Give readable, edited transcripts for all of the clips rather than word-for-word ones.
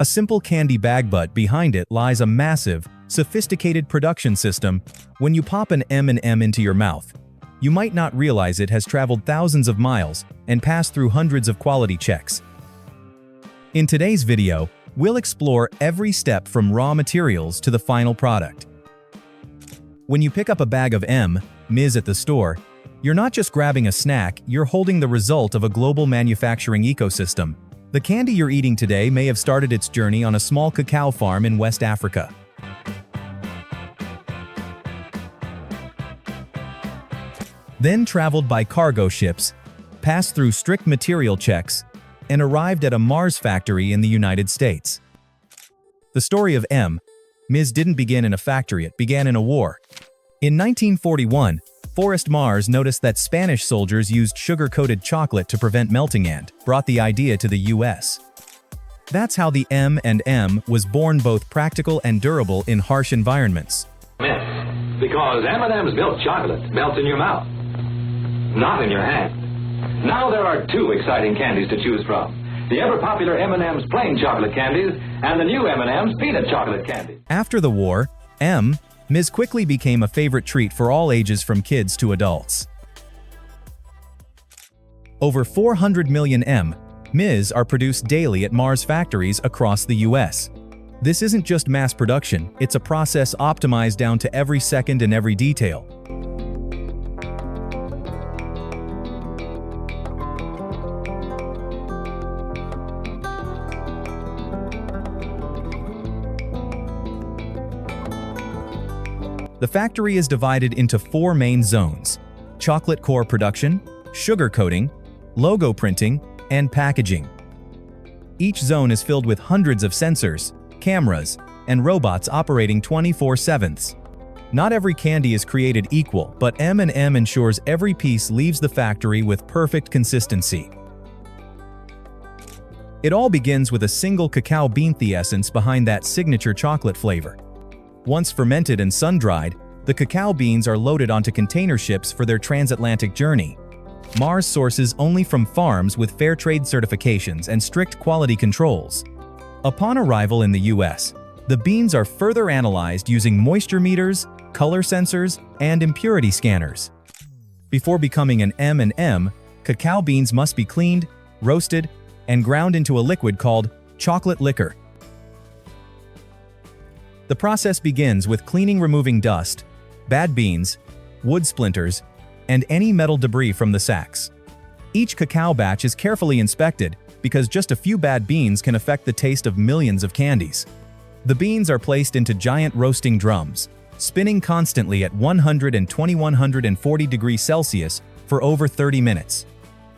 A simple candy bag, but behind it lies a massive, sophisticated production system. When you pop an M&M into your mouth, you might not realize it has traveled thousands of miles and passed through hundreds of quality checks. In today's video, we'll explore every step from raw materials to the final product. When you pick up a bag of M&Ms at the store, you're not just grabbing a snack, you're holding the result of a global manufacturing ecosystem. The candy you're eating today may have started its journey on a small cacao farm in West Africa. Then traveled by cargo ships, passed through strict material checks, and arrived at a Mars factory in the United States. The story of M&Ms didn't begin in a factory, it began in a war. In 1941, Forrest Mars noticed that Spanish soldiers used sugar-coated chocolate to prevent melting and brought the idea to the US. That's how the M&M was born, both practical and durable in harsh environments. Because M&M's milk chocolate melts in your mouth, not in your hand. Now there are two exciting candies to choose from. The ever-popular M&M's plain chocolate candies and the new M&M's peanut chocolate candy. After the war, M&Ms quickly became a favorite treat for all ages, from kids to adults. Over 400 million M&Ms are produced daily at Mars factories across the US. This isn't just mass production, it's a process optimized down to every second and every detail. The factory is divided into 4 main zones: chocolate core production, sugar coating, logo printing, and packaging. Each zone is filled with hundreds of sensors, cameras, and robots operating 24/7. Not every candy is created equal, but M&M ensures every piece leaves the factory with perfect consistency. It all begins with a single cacao bean, the essence behind that signature chocolate flavor. Once fermented and sun-dried, the cacao beans are loaded onto container ships for their transatlantic journey. Mars sources only from farms with fair trade certifications and strict quality controls. Upon arrival in the US, the beans are further analyzed using moisture meters, color sensors, and impurity scanners. Before becoming an M&M, cacao beans must be cleaned, roasted, and ground into a liquid called chocolate liquor. The process begins with cleaning, removing dust, bad beans, wood splinters, and any metal debris from the sacks. Each cacao batch is carefully inspected because just a few bad beans can affect the taste of millions of candies. The beans are placed into giant roasting drums, spinning constantly at 100 and 140 degrees Celsius for over 30 minutes.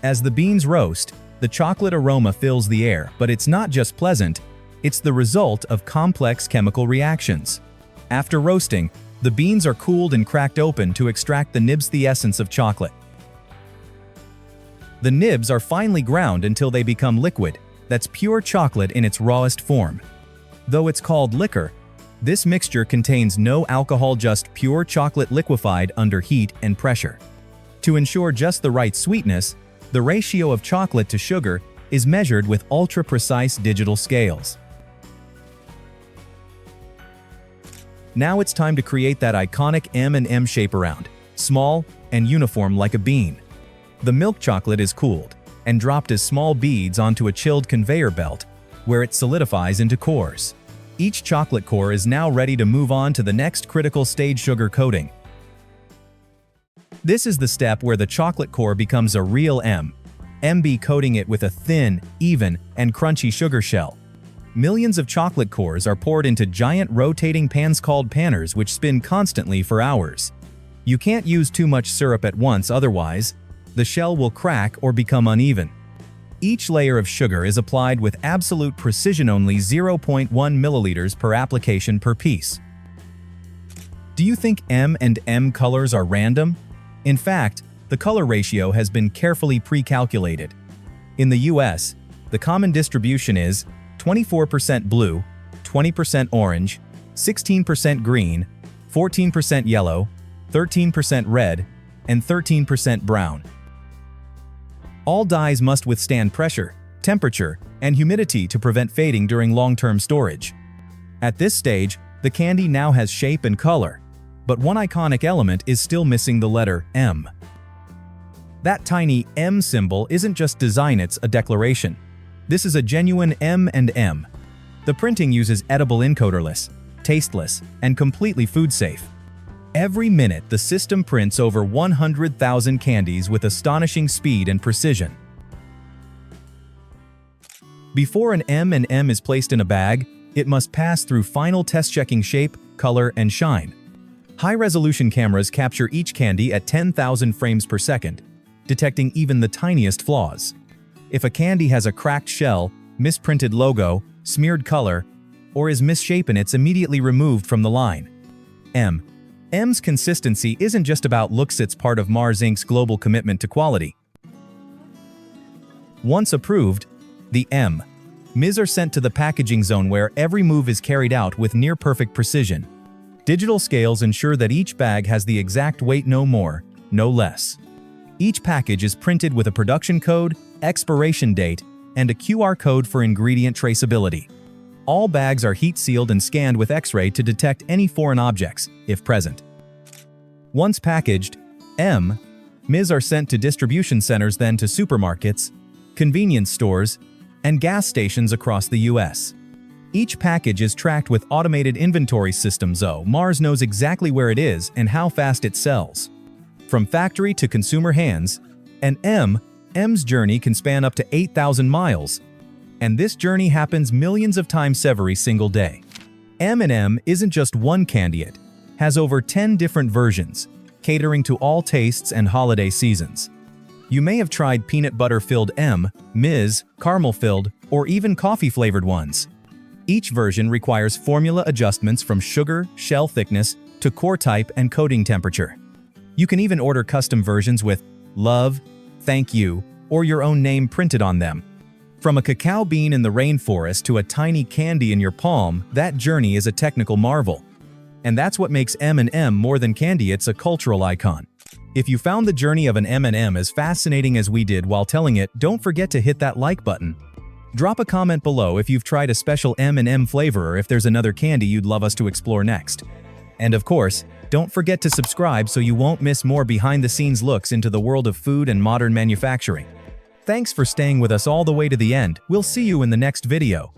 As the beans roast, the chocolate aroma fills the air, but it's not just pleasant, it's the result of complex chemical reactions. After roasting, the beans are cooled and cracked open to extract the nibs, the essence of chocolate. The nibs are finely ground until they become liquid. That's pure chocolate in its rawest form. Though it's called liquor, this mixture contains no alcohol, just pure chocolate liquefied under heat and pressure. To ensure just the right sweetness, the ratio of chocolate to sugar is measured with ultra-precise digital scales. Now it's time to create that iconic M&M shape around, small and uniform like a bean. The milk chocolate is cooled and dropped as small beads onto a chilled conveyor belt, where it solidifies into cores. Each chocolate core is now ready to move on to the next critical stage, sugar coating. This is the step where the chocolate core becomes a real M&M, coating it with a thin, even, and crunchy sugar shell. Millions of chocolate cores are poured into giant rotating pans called panners, which spin constantly for hours. You can't use too much syrup at once, otherwise, the shell will crack or become uneven. Each layer of sugar is applied with absolute precision, only 0.1 milliliters per application per piece. Do you think M&M colors are random? In fact, the color ratio has been carefully pre-calculated. In the US, the common distribution is 24% blue, 20% orange, 16% green, 14% yellow, 13% red, and 13% brown. All dyes must withstand pressure, temperature, and humidity to prevent fading during long-term storage. At this stage, the candy now has shape and color, but one iconic element is still missing: the letter M. That tiny M symbol isn't just design, it's a declaration. This is a genuine M&M. The printing uses edible encoderless, tasteless, and completely food-safe. Every minute, the system prints over 100,000 candies with astonishing speed and precision. Before an M&M is placed in a bag, it must pass through final test checking shape, color, and shine. High-resolution cameras capture each candy at 10,000 frames per second, detecting even the tiniest flaws. If a candy has a cracked shell, misprinted logo, smeared color, or is misshapen, it's immediately removed from the line. M's consistency isn't just about looks, it's part of Mars Inc.'s global commitment to quality. Once approved, the M's are sent to the packaging zone where every move is carried out with near-perfect precision. Digital scales ensure that each bag has the exact weight, no more, no less. Each package is printed with a production code, expiration date, and a QR code for ingredient traceability. All bags are heat-sealed and scanned with X-ray to detect any foreign objects, if present. Once packaged, M's are sent to distribution centers, then to supermarkets, convenience stores, and gas stations across the U.S. Each package is tracked with automated inventory systems, so Mars knows exactly where it is and how fast it sells. From factory to consumer hands, an M's journey can span up to 8,000 miles. And this journey happens millions of times every single day. M&M isn't just one candy, it has over 10 different versions, catering to all tastes and holiday seasons. You may have tried peanut butter-filled M's, caramel-filled, or even coffee-flavored ones. Each version requires formula adjustments from sugar, shell thickness, to core type and coating temperature. You can even order custom versions with "Love," "Thank you," or your own name printed on them. From a cacao bean in the rainforest to a tiny candy in your palm, that journey is a technical marvel. And that's what makes M&M more than candy, it's a cultural icon. If you found the journey of an M&M as fascinating as we did while telling it, don't forget to hit that like button. Drop a comment below if you've tried a special M&M flavor or if there's another candy you'd love us to explore next. And of course, don't forget to subscribe so you won't miss more behind-the-scenes looks into the world of food and modern manufacturing. Thanks for staying with us all the way to the end. We'll see you in the next video.